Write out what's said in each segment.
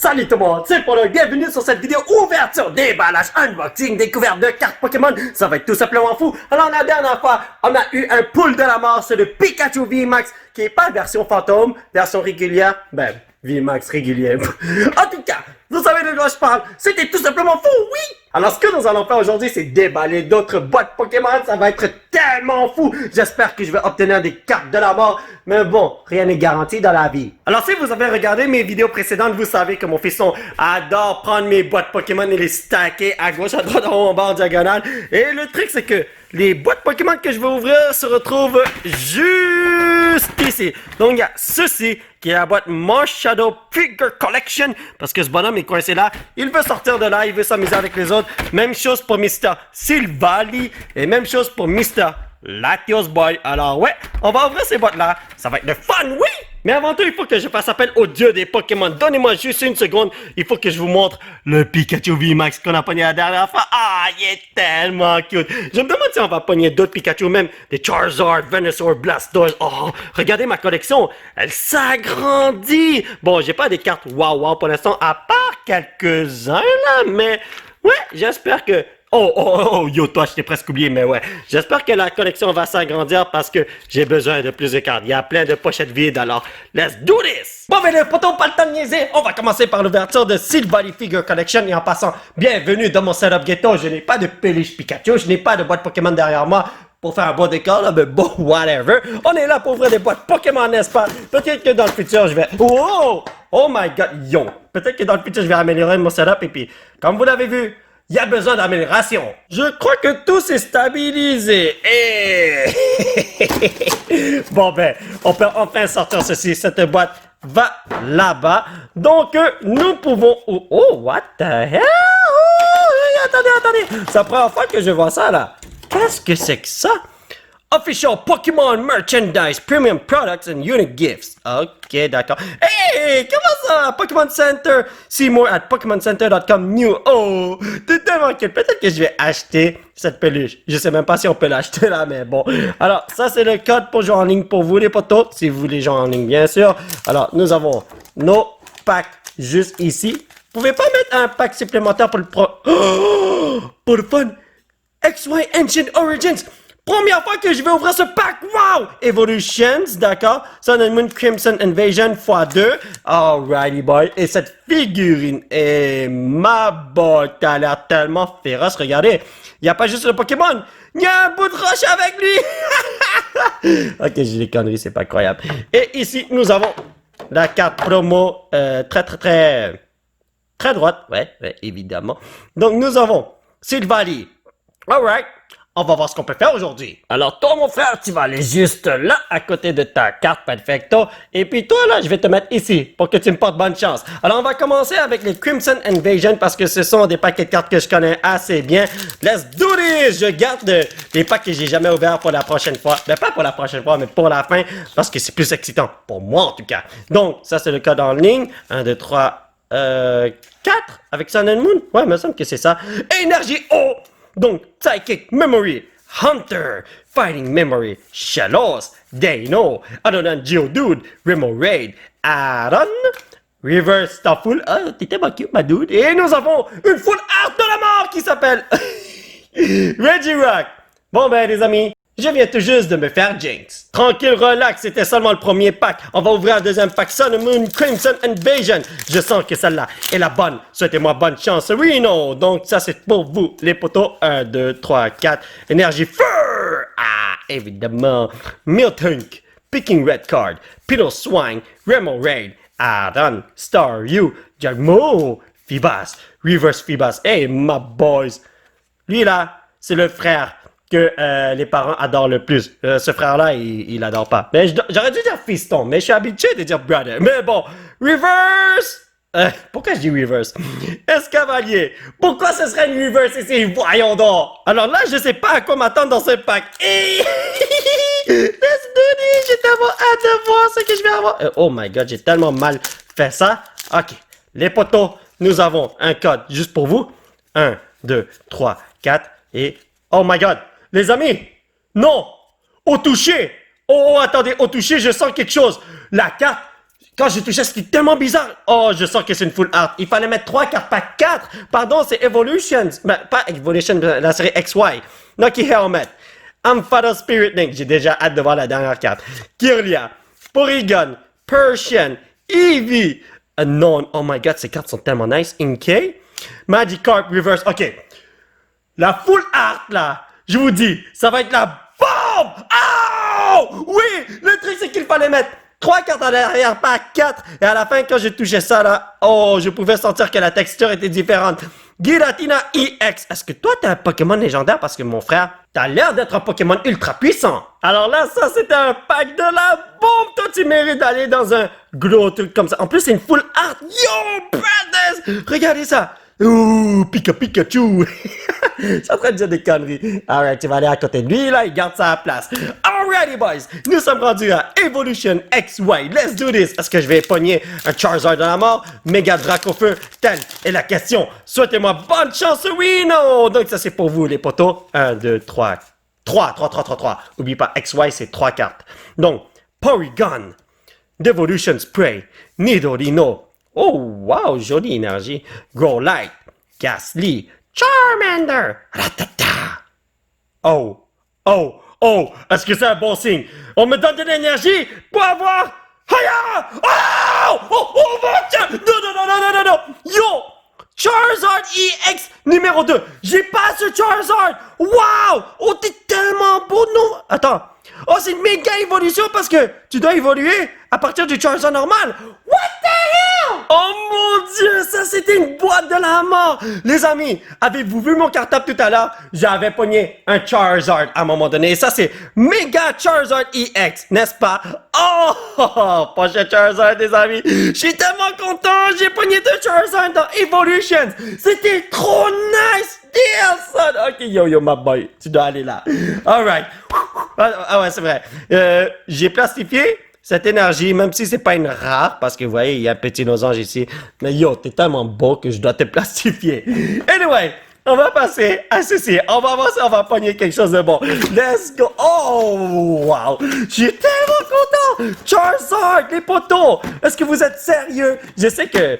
Salut tout le monde, c'est Polo, bienvenue sur cette vidéo ouverture, déballage, unboxing, découverte de cartes Pokémon. Ça va être tout simplement fou. Alors la dernière fois, on a eu un pool de la mort, c'est le Pikachu VMAX, qui est pas version fantôme, version régulière, ben, VMAX régulière. En tout cas, vous savez de quoi je parle, c'était tout simplement fou, oui. Alors ce que nous allons faire aujourd'hui, c'est déballer d'autres boîtes Pokémon, ça va être tellement fou. J'espère que je vais obtenir des cartes de la mort, mais bon, rien n'est garanti dans la vie. Alors si vous avez regardé mes vidéos précédentes, vous savez que mon fiston adore prendre mes boîtes Pokémon et les stacker à gauche, à droite, en haut, en bas, en diagonale. Et le truc c'est que les boîtes Pokémon que je vais ouvrir se retrouvent juste ici. Donc il y a ceci qui est la boîte Moss Shadow Figure Collection, parce que ce bonhomme est coincé là, il veut sortir de là, il veut s'amuser avec les autres. Même chose pour Mr. Silvally et même chose pour Mr. Latios Boy. Alors ouais, on va ouvrir ces boîtes là, ça va être de fun, oui! Mais avant tout, il faut que je fasse appel au dieu des Pokémon. Donnez-moi juste une seconde, il faut que je vous montre le Pikachu VMAX qu'on a pogné la dernière fois. Ah, il est tellement cute. Je me demande si on va pogner d'autres Pikachu, même des Charizard, Venusaur, Blastoise. Oh, regardez ma collection, elle s'agrandit. Bon, j'ai pas des cartes wow pour l'instant, à part quelques-uns là, mais ouais, j'espère que... Yo, toi, je t'ai presque oublié, mais ouais. J'espère que la collection va s'agrandir parce que j'ai besoin de plus de cartes. Il y a plein de pochettes vides, alors let's do this! Bon, mais les potos, pas le temps de niaiser. On va commencer par l'ouverture de Silvally Figure Collection et en passant, bienvenue dans mon setup ghetto. Je n'ai pas de peluche Pikachu, je n'ai pas de boîte Pokémon derrière moi pour faire un bon décor, là, mais bon, whatever. On est là pour ouvrir des boîtes Pokémon, n'est-ce pas? Peut-être que dans le futur, je vais... Oh my god, yo! Peut-être que dans le futur, je vais améliorer mon setup et puis, comme vous l'avez vu, il y a besoin d'amélioration. Je crois que tout s'est stabilisé. Et... bon ben, on peut enfin sortir ceci. Cette boîte va là-bas. Donc, nous pouvons... Oh, what the hell? Oh, attendez. C'est la première fois que je vois ça, là. Qu'est-ce que c'est que ça? Official Pokémon Merchandise, Premium Products and Unique Gifts. Ok, d'accord. Hey, comment ça? Pokémon Center. See more at PokémonCenter.com new. Oh, t'es tellement cute. Peut-être que je vais acheter cette peluche. Je sais même pas si on peut l'acheter là, mais bon. Alors, ça c'est le code pour jouer en ligne pour vous les potos. Si vous voulez jouer en ligne, bien sûr. Alors, nous avons nos packs juste ici. Vous pouvez pas mettre un pack supplémentaire pour le pour le fun. XY Ancient Origins. Première fois que je vais ouvrir ce pack, wow! Evolutions, d'accord? Sun and Moon Crimson Invasion x2. Alrighty boy. Et cette figurine est ma boy, t'as l'air tellement féroce. Regardez, il n'y a pas juste le Pokémon, il y a un bout de roche avec lui. Ok, j'ai des conneries, c'est pas incroyable. Et ici, nous avons la carte promo très droite. Ouais, évidemment. Donc, nous avons Silvally. Alright. On va voir ce qu'on peut faire aujourd'hui. Alors toi mon frère, tu vas aller juste là à côté de ta carte perfecto. Et puis toi là, je vais te mettre ici pour que tu me portes bonne chance. Alors on va commencer avec les Crimson Invasion parce que ce sont des paquets de cartes que je connais assez bien. Let's do this! Je garde les packs que j'ai jamais ouverts pour la prochaine fois. Ben pas pour la prochaine fois, mais pour la fin parce que c'est plus excitant. Pour moi en tout cas. Donc ça c'est le code en ligne. 1, 2, 3, 4 avec Sun and Moon. Ouais, il me semble que c'est ça. Énergie O! Donc, Psychic Memory, Hunter, Fighting Memory, Shallows, Dino, Adonan Geodude, Remoraid, Aaron, Reverse Starful, t'es tellement cute ma dude, et nous avons une full art de la mort qui s'appelle Regirock. Bon ben les amis, je viens tout juste de me faire jinx. Tranquille, relax, c'était seulement le premier pack. On va ouvrir un deuxième pack Sun and Moon Crimson Invasion. Je sens que celle-là est la bonne. Souhaitez-moi bonne chance, Reno. Donc ça c'est pour vous, les potos. 1, 2, 3, 4. Énergie Fur. Ah, évidemment. Miltank, Picking Red Card, Piloswine, Remoraid, Aaron, Staryu, Jagmo, Feebas, Reverse Feebas. Hey, my boys. Lui là, c'est le frère que les parents adorent le plus. Ce frère-là, il adore pas. Mais j'aurais dû dire fiston, mais je suis habitué de dire brother. Mais bon, reverse! Pourquoi je dis reverse? Escavalier! Pourquoi ce serait une reverse ici? Voyons donc! Alors là, je sais pas à quoi m'attendre dans ce pack. Let's do this! J'ai tellement hâte de voir ce que je vais avoir. Oh my god, j'ai tellement mal fait ça. Ok, les potos, nous avons un code juste pour vous. 1, 2, 3, 4 et... Oh my god! Les amis, non! Au toucher! Oh, attendez, au toucher, je sens quelque chose. La carte quand j'ai touché, c'était tellement bizarre. Oh, je sens que c'est une full art. Il fallait mettre 3 cartes, pas 4. Pardon, c'est Evolutions. Ben, pas Evolution, la série XY. Nucky Helmet. Ampharos Spirit Link. J'ai déjà hâte de voir la dernière carte. Kirlia. Porygon. Persian. Eevee. Non, oh my god, ces cartes sont tellement nice. Inkay. Magikarp Reverse. Ok. La full art, là, je vous dis, ça va être la bombe! Oh! Oui! Le truc, c'est qu'il fallait mettre 3 cartes à l'arrière, pas 4. Et à la fin, quand j'ai touché ça, là, oh, je pouvais sentir que la texture était différente. Giratina EX. Est-ce que toi, t'es un Pokémon légendaire? Parce que mon frère, t'as l'air d'être un Pokémon ultra puissant. Alors là, ça, c'était un pack de la bombe. Toi, tu mérites d'aller dans un gros truc comme ça. En plus, c'est une full art. Yo, brothers! Regardez ça. Ouh, Pikachu! C'est en train de dire des conneries. Alright, tu vas aller à côté de lui, là, il garde sa place. Alrighty, boys! Nous sommes rendus à Evolution XY. Let's do this! Est-ce que je vais pogner un Charizard de la mort? Méga Dracofeu? Telle est la question. Souhaitez-moi bonne chance, oui, non! Donc, ça, c'est pour vous, les potos. 1, 2, 3. 3. Oublie pas, XY, c'est 3 cartes. Donc, Porygon, Devolution Spray, Nidorino. Oh, wow, jolie énergie. Growlithe, Ghastly, Charmander. Ratata. Oh, est-ce que c'est un bon signe? On me donne de l'énergie pour avoir... Hiya! Oh, mon Dieu! Non. Yo! Charizard EX numéro 2. J'ai pas ce Charizard. Wow! Oh, t'es tellement beau, non? Attends. Oh, c'est une méga évolution parce que tu dois évoluer à partir du Charizard normal. What the hell? Oh mon Dieu, ça c'était une boîte de la mort. Les amis, avez-vous vu mon cartable tout à l'heure? J'avais pogné un Charizard à un moment donné. Et ça c'est méga Charizard EX, n'est-ce pas? Oh, prochain Charizard, les amis. Je suis tellement content. J'ai pogné 2 Charizard dans Evolutions. C'était trop nice. Deal, son. Ok, yo, my boy. Tu dois aller là. Alright. Ah ouais, c'est vrai. J'ai plastifié cette énergie, même si c'est pas une rare, parce que vous voyez, il y a un petit losange ici. Mais yo, t'es tellement beau que je dois te plastifier. Anyway, on va passer à ceci. On va avancer, on va pogner quelque chose de bon. Let's go. Oh, wow. Je suis tellement content. Charizard, les potos. Est-ce que vous êtes sérieux? Je sais que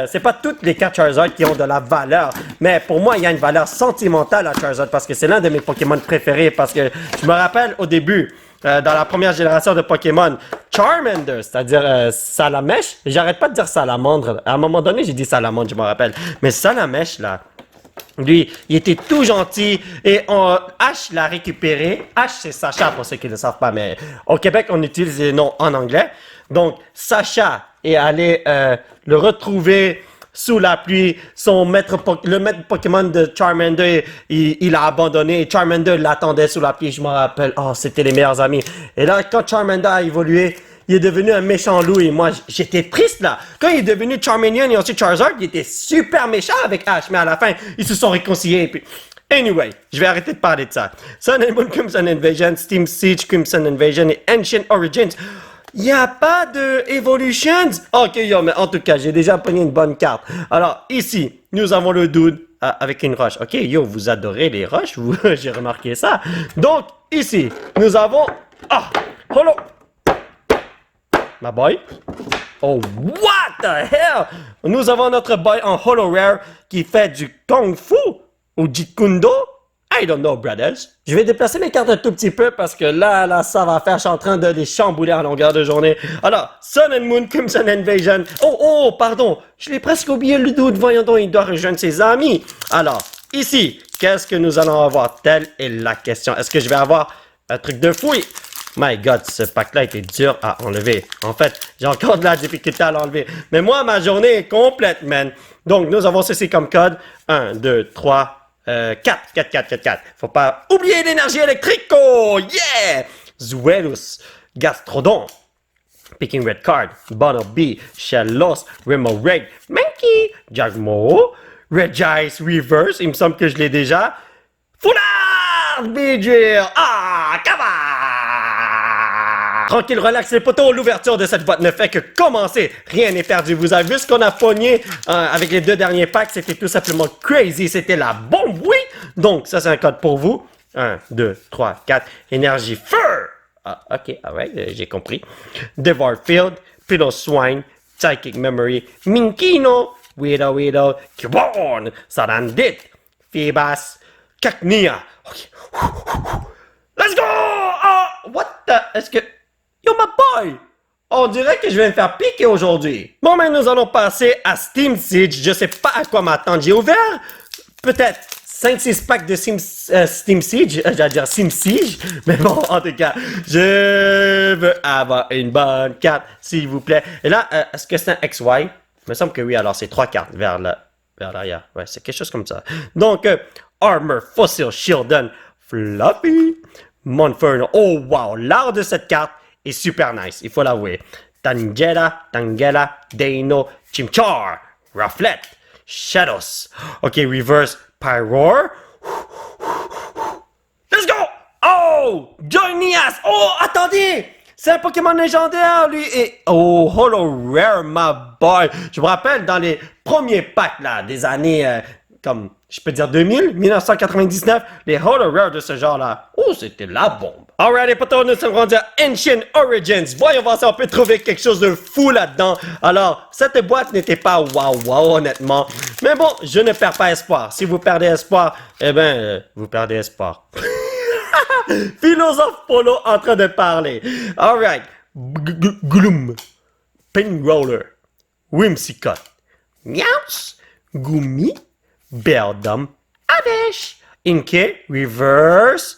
c'est pas toutes les cartes Charizard qui ont de la valeur. Mais pour moi, il y a une valeur sentimentale à Charizard parce que c'est l'un de mes Pokémon préférés. Parce que je me rappelle au début, dans la première génération de Pokémon, Charmander, c'est-à-dire Salamèche. J'arrête pas de dire Salamandre. À un moment donné, j'ai dit Salamandre, je me rappelle. Mais Salamèche, là, lui, il était tout gentil et Ash l'a récupéré. Ash, c'est Sacha pour ceux qui ne le savent pas, mais au Québec, on utilise les noms en anglais. Donc, Sacha est allé le retrouver sous la pluie. Le maître Pokémon de Charmander, il a abandonné et Charmander l'attendait sous la pluie. Je me rappelle, oh, c'était les meilleurs amis. Et là, quand Charmander a évolué, il est devenu un méchant loup et moi, j'étais triste là. Quand il est devenu Charmeleon et ensuite Charizard, il était super méchant avec Ash, mais à la fin, ils se sont réconciliés. Et puis... Anyway, je vais arrêter de parler de ça. Sun and Moon Crimson Invasion, Steam Siege Crimson Invasion et Ancient Origins. Il n'y a pas de Evolutions? Ok, yo, mais en tout cas, j'ai déjà pogné une bonne carte. Alors, ici, nous avons le dude avec une roche. Ok, yo, vous adorez les roches, j'ai remarqué ça. Donc, ici, nous avons... Holo! Ma boy. Oh, what the hell? Nous avons notre boy en Holo Rare qui fait du Kung Fu ou Jeet Kune Do. I don't know, brothers. Je vais déplacer mes cartes un tout petit peu parce que là, ça va faire. Je suis en train de les chambouler à longueur de journée. Alors, Sun and Moon, Crimson Invasion. Oh, pardon. Je l'ai presque oublié le doute. Voyons donc, il doit rejoindre ses amis. Alors, ici, qu'est-ce que nous allons avoir? Telle est la question. Est-ce que je vais avoir un truc de fouille? My God, ce pack-là était dur à enlever. En fait, j'ai encore de la difficulté à l'enlever. Mais moi, ma journée est complète, man. Donc, nous avons ceci comme code. 1, 2, 3, 4. Faut pas oublier l'énergie électrique. Oh, yeah! Zuelus, Gastrodon, Picking Red Card, Bonnelby, Shellos, Remoraid, Mankey, Jagmo, Regice Reverse. Il me semble que je l'ai déjà. Foulard, Beedrill. Kava! Tranquille, relax les potos, l'ouverture de cette boîte ne fait que commencer. Rien n'est perdu. Vous avez vu ce qu'on a pogné avec les 2 derniers packs? C'était tout simplement crazy. C'était la bombe, oui! Donc, ça, c'est un code pour vous. 1, 2, 3, 4. Énergie feu! Ok, alright, j'ai compris. Devour Field, Swine, Psychic Memory, Minkino, Widow, Kibon, Sarandit, Phoebus, Cacnea. Okay. Let's go! What the... Est-ce que... Yo, my boy! On dirait que je vais me faire piquer aujourd'hui. Bon, mais nous allons passer à Steam Siege. Je sais pas à quoi m'attendre. J'ai ouvert peut-être 5-6 packs de Steam Siege. J'allais dire Steam Siege. Mais bon, en tout cas, je veux avoir une bonne carte, s'il vous plaît. Et là, est-ce que c'est un XY? Il me semble que oui. Alors, c'est 3 cartes vers l'arrière. Ouais, c'est quelque chose comme ça. Donc, Armor, Fossil, Shieldon, Fluffy, Monferno. Oh, wow! L'art de cette carte est super nice, il faut l'avouer. Tangela, Dano, Chimchar, Rufflet, Shadows. Ok, Reverse, Pyroar. Let's go! Oh! Joinias! Oh, attendez! C'est un Pokémon légendaire, lui! Et... Oh, Holo Rare, my boy! Je me rappelle dans les premiers packs, là, des années... comme, je peux dire 1999, les Holo Rare de ce genre-là. Oh, c'était la bombe. Alright, les potos, nous sommes rendus à Ancient Origins. Voyons voir si on peut trouver quelque chose de fou là-dedans. Alors, cette boîte n'était pas wow, honnêtement. Mais bon, je ne perds pas espoir. Si vous perdez espoir, eh ben, vous perdez espoir. Philosophe Polo en train de parler. Alright. Gloom. Pin Roller. Whimsicott. Meows. Gumi. Beldum, Adesh, Inke, Reverse,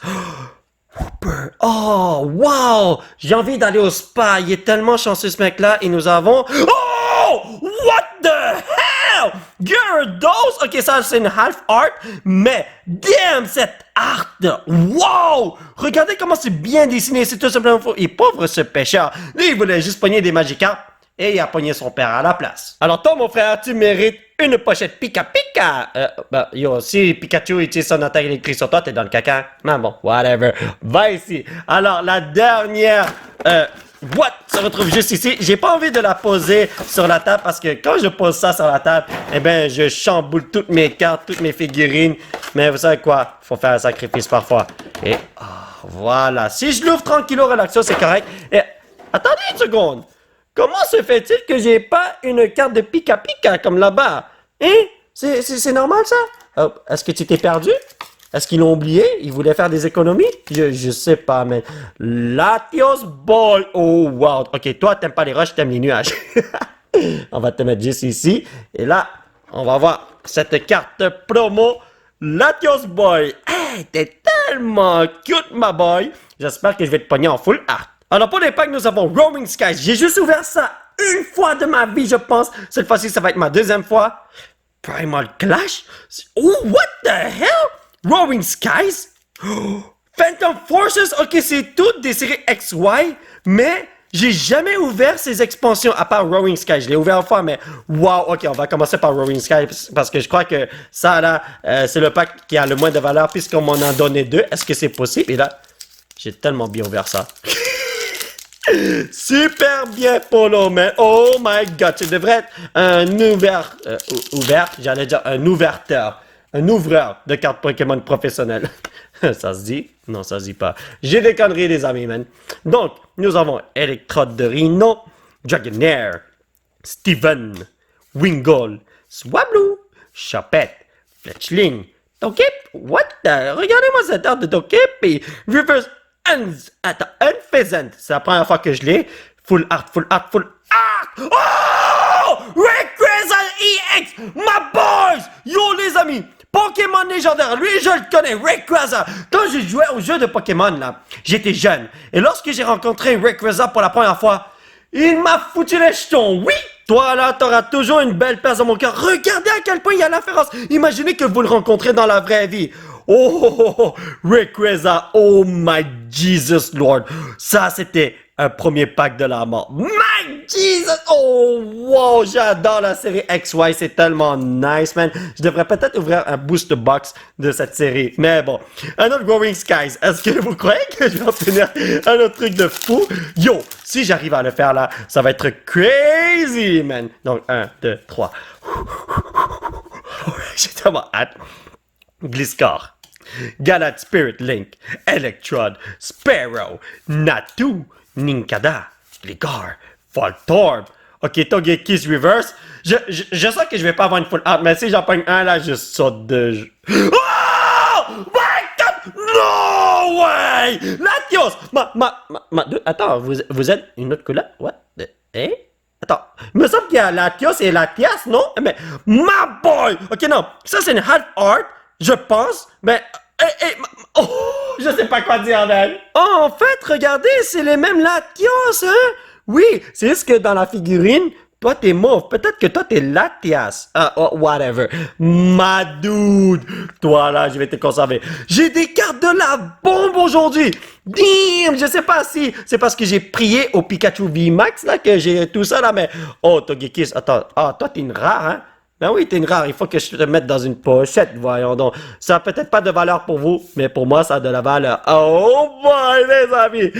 Whooper. Oh, wow! J'ai envie d'aller au spa. Il est tellement chanceux ce mec-là. Et nous avons... Oh! What the hell? Gyarados? Ok, ça c'est une half art. Mais, damn, cette art! Wow! Regardez comment c'est bien dessiné. C'est tout simplement faux. Et pauvre ce pêcheur. Lui, il voulait juste pogner des Magikarp. Et il a pogné son père à la place. Alors toi, mon frère, tu mérites une pochette Pika Pika. Yo, si Pikachu utilise son attaque électrique sur toi, t'es dans le caca. Mais bon, whatever. Va ici. Alors, la dernière... What se retrouve juste ici. J'ai pas envie de la poser sur la table parce que quand je pose ça sur la table, eh ben, je chamboule toutes mes cartes, toutes mes figurines. Mais vous savez quoi? Faut faire un sacrifice parfois. Et voilà. Si je l'ouvre tranquillo, relaxo, c'est correct. Et attendez une seconde. Comment se fait-il que j'ai pas une carte de Pika Pika comme là-bas? Hein? C'est normal ça? Est-ce que tu t'es perdu? Est-ce qu'ils l'ont oublié? Ils voulaient faire des économies? Je sais pas, mais... Latios Ball! Oh, wow! Ok, toi, t'aimes pas les roches, t'aimes les nuages. On va te mettre juste ici. Et là, on va voir cette carte promo. Latios Boy! Hey, t'es tellement cute, ma boy! J'espère que je vais te pogner en full art. Alors, pour les packs, nous avons Roaring Skies. J'ai juste ouvert ça une fois de ma vie, je pense. Cette fois-ci, ça va être ma deuxième fois. Primal Clash? Oh, what the hell? Roaring Skies? Oh, Phantom Forces? Ok, c'est toutes des séries XY, mais j'ai jamais ouvert ces expansions à part Roaring Skies. Je l'ai ouvert une fois, mais wow, ok, on va commencer par Roaring Skies parce que je crois que ça, là, c'est le pack qui a le moins de valeur puisqu'on m'en a donné 2. Est-ce que c'est possible? Et là, j'ai tellement bien ouvert ça. Super bien, Polo, man. Oh my god, tu devrais être un j'allais dire un ouverteur. Un ouvreur de cartes Pokémon professionnel. Ça se dit? Non, ça se dit pas. J'ai des conneries, les amis, man. Donc, nous avons Electrode de Rhino, Dragonair, Steven, Wingull, Swablu, Chopette, Fletchling, Dokip. What the? Regardez-moi cette carte de Dokip et Reverse Unpheasant. C'est la première fois que je l'ai. Full art. Oh! Rayquaza EX! My boys! Yo, les amis! Pokémon légendaire, lui je le connais, Rayquaza. Quand je jouais au jeu de Pokémon, là, j'étais jeune. Et lorsque j'ai rencontré Rayquaza pour la première fois, il m'a foutu les jetons. Oui, toi là, t'auras toujours une belle place dans mon cœur. Regardez à quel point il y a l'inférence. Imaginez que vous le rencontrez dans la vraie vie. Oh, Rayquaza, oh my Jesus Lord. Ça, c'était un premier pack de la mort. My Jesus! Oh, wow! J'adore la série XY. C'est tellement nice, man. Je devrais peut-être ouvrir un booster box de cette série. Mais bon. Un autre Roaring Skies. Est-ce que vous croyez que je vais obtenir un autre truc de fou? Yo! Si j'arrive à le faire là, ça va être crazy, man. Donc, 1, 2, 3. J'ai tellement hâte. Gliscor. Galad Spirit Link. Electrode. Sparrow. Natu. Ninkada, Gligar, Voltorb. Ok, Togekiss Reverse. Je sens que je vais pas avoir une full art, mais si j'en pogne un là, je saute de jeu. Oh! My God! No way! Latios! Attends, vous êtes une autre couleur? What? Hein? Attends, il me semble qu'il y a Latios et Latias, non? Mais, my boy! Ok, non, ça c'est une half art, je pense, mais... oh, je sais pas quoi dire, man. Oh, en fait, regardez, c'est les mêmes Latios, hein? Oui, c'est juste que dans la figurine, toi t'es mauve. Peut-être que toi t'es Latias. Whatever. Ma dude. Toi là, je vais te conserver. J'ai des cartes de la bombe aujourd'hui. Damn, je sais pas si c'est parce que j'ai prié au Pikachu VMAX là que j'ai tout ça là, mais... Oh, Togekiss, attends. Ah, toi t'es une rare, hein? Ben oui, t'es une rare, il faut que je te mette dans une pochette, voyons donc. Ça a peut-être pas de valeur pour vous, mais pour moi, ça a de la valeur. Oh boy, les amis!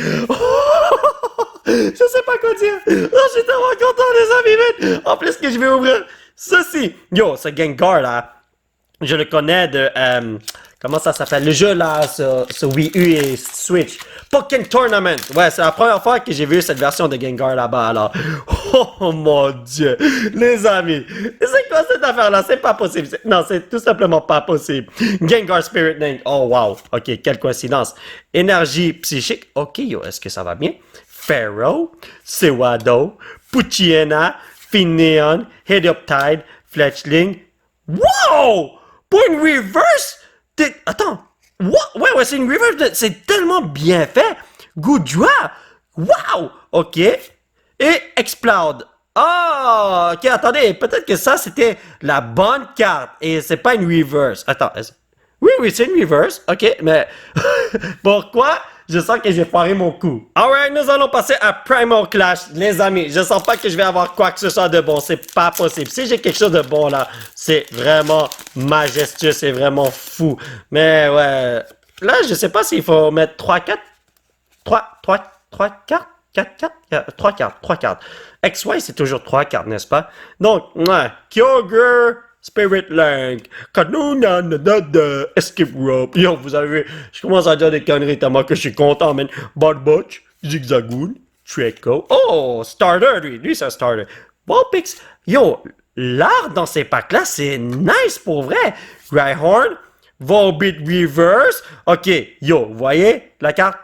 Je sais pas quoi dire! Oh, je suis tellement content, les amis, man! En plus que je vais ouvrir ceci. Yo, ce Gengar, là, je le connais de... comment ça s'appelle? Le jeu, là, sur Wii U et Switch. Pokémon Tournament. Ouais, c'est la première fois que j'ai vu cette version de Gengar là-bas, alors. Oh, mon Dieu. Les amis. C'est quoi cette affaire-là? C'est pas possible. Non, c'est tout simplement pas possible. Gengar Spirit Link. Oh, wow. OK, quelle coïncidence. Énergie psychique. OK, yo, est-ce que ça va bien? Pharaoh, Sewado, Poochyena, Finneon, Helioptide, Fletchling. Wow! Pour une reverse? Attends. What? Ouais, c'est une reverse. C'est tellement bien fait. Goodra. Wow! OK. Et Explode. Oh, OK, attendez. Peut-être que ça, c'était la bonne carte. Et c'est pas une reverse. Attends. Oui, c'est une reverse. OK, mais pourquoi? Je sens que j'ai foiré mon coup. Alright, nous allons passer à Primal Clash. Les amis, je sens pas que je vais avoir quoi que ce soit de bon. C'est pas possible. Si j'ai quelque chose de bon là, c'est vraiment majestueux. C'est vraiment fou. Mais ouais, là, je sais pas s'il faut mettre 3 cartes. 3 cartes? 3 cartes. XY, c'est toujours 3 cartes, n'est-ce pas? Donc, ouais, Kyogre... Spirit Link, Kanuna, Escape Rope. Yo, vous avez vu, je commence à dire des conneries tellement que je suis content, man. Botch, Zigzagoon, Treco. Oh, Starter, lui c'est un Starter. Vulpix, yo, l'art dans ces packs-là, c'est nice pour vrai. Rhyhorn, Volbeat Reverse. Ok, yo, vous voyez, la carte,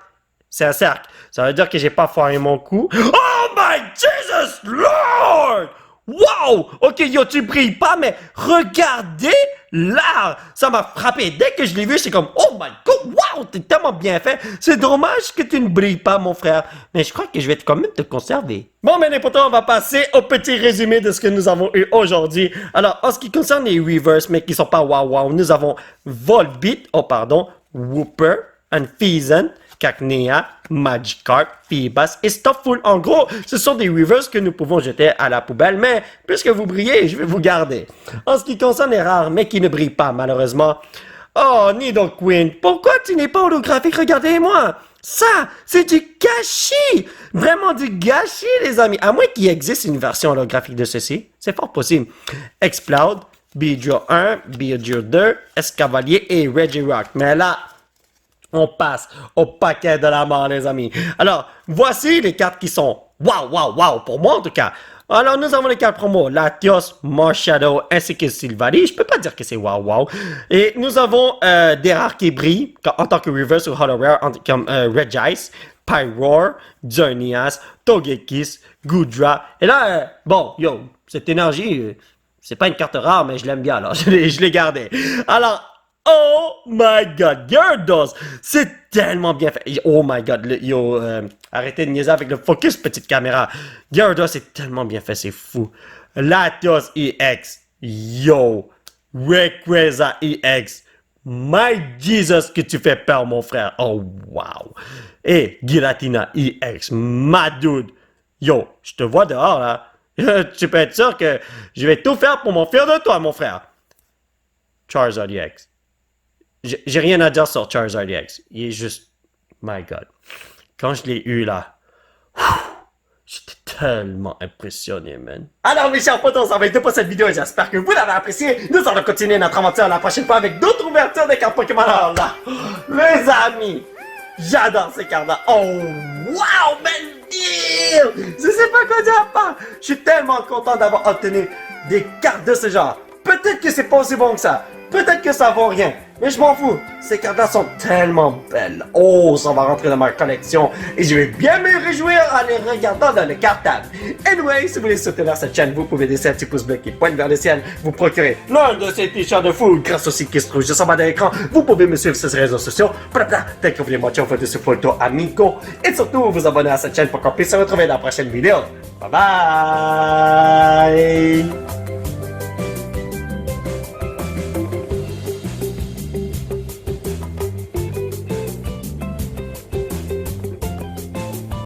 c'est un cercle. Ça veut dire que j'ai pas foiré mon coup. Oh my Jesus Lord! Wow! Ok, yo, tu brilles pas, mais regardez l'art! Ça m'a frappé. Dès que je l'ai vu, c'est comme, oh my God, wow! T'es tellement bien fait. C'est dommage que tu ne brilles pas, mon frère. Mais je crois que je vais quand même te conserver. Bon, mais n'importe, on va passer au petit résumé de ce que nous avons eu aujourd'hui. Alors, en ce qui concerne les reverse, mais qui sont pas wow, nous avons Volbeat, Wooper, Unfeasant, Cacnea, Magikarp, Feebas et Stufful. En gros, ce sont des reverse que nous pouvons jeter à la poubelle, mais puisque vous brillez, je vais vous garder. En ce qui concerne les rares, mais qui ne brillent pas, malheureusement. Oh, Nidoqueen, pourquoi tu n'es pas holographique? Regardez-moi! Ça, c'est du gâchis! Vraiment du gâchis, les amis! À moins qu'il existe une version holographique de ceci, c'est fort possible. Explode, Beedrill 1, Beedrill 2, Escavalier et Regirock. Mais là... on passe au paquet de la mort, les amis. Alors, voici les cartes qui sont wow, pour moi en tout cas. Alors, nous avons les cartes promo, Latios, Marshadow, ainsi que Sylvanie. Je peux pas dire que c'est wow. Et nous avons des rares qui brillent, en tant que reverse ou hollow rare, comme Regice, Pyroar, Xerneas, Togekiss, Goodra. Et là, bon, yo, cette énergie, c'est pas une carte rare, mais je l'aime bien, alors je l'ai gardée. Alors, oh my God, Gyarados, c'est tellement bien fait. Oh my God, arrêtez de niaiser avec le focus, petite caméra. Gyarados, c'est tellement bien fait, c'est fou. Latios EX, yo, Rayquaza EX, my Jesus, que tu fais peur, mon frère. Oh wow. Et Giratina EX, my dude. Yo, je te vois dehors là. Tu peux être sûr que je vais tout faire pour m'en faire de toi, mon frère. Charizard EX. J'ai rien à dire sur Charizard EX. Il est juste... My God. Quand je l'ai eu là... J'étais tellement impressionné, man. Alors, mes chers potos, ça va être tout pour cette vidéo. J'espère que vous l'avez apprécié. Nous allons continuer notre aventure la prochaine fois avec d'autres ouvertures de cartes Pokémon. Alors là, les amis, j'adore ces cartes-là. Oh, wow, man! dire! Je sais pas quoi dire à part. Je suis tellement content d'avoir obtenu des cartes de ce genre. Peut-être que c'est pas aussi bon que ça. Peut-être que ça vaut rien. Mais je m'en fous. Ces cartes-là sont tellement belles. Oh, ça va rentrer dans ma collection. Et je vais bien me réjouir en les regardant dans le cartable. Anyway, si vous voulez soutenir cette chaîne, vous pouvez laisser un petit pouce bleu qui pointe vers le ciel. Vous procurer l'un de ces t-shirts de fou grâce au site qui se trouve juste en bas de l'écran. Vous pouvez me suivre sur les réseaux sociaux. Peut-être que vous voulez montrer une photo sur Photo Amico. Et surtout, vous abonner à cette chaîne pour qu'on puisse se retrouver dans la prochaine vidéo. Bye bye!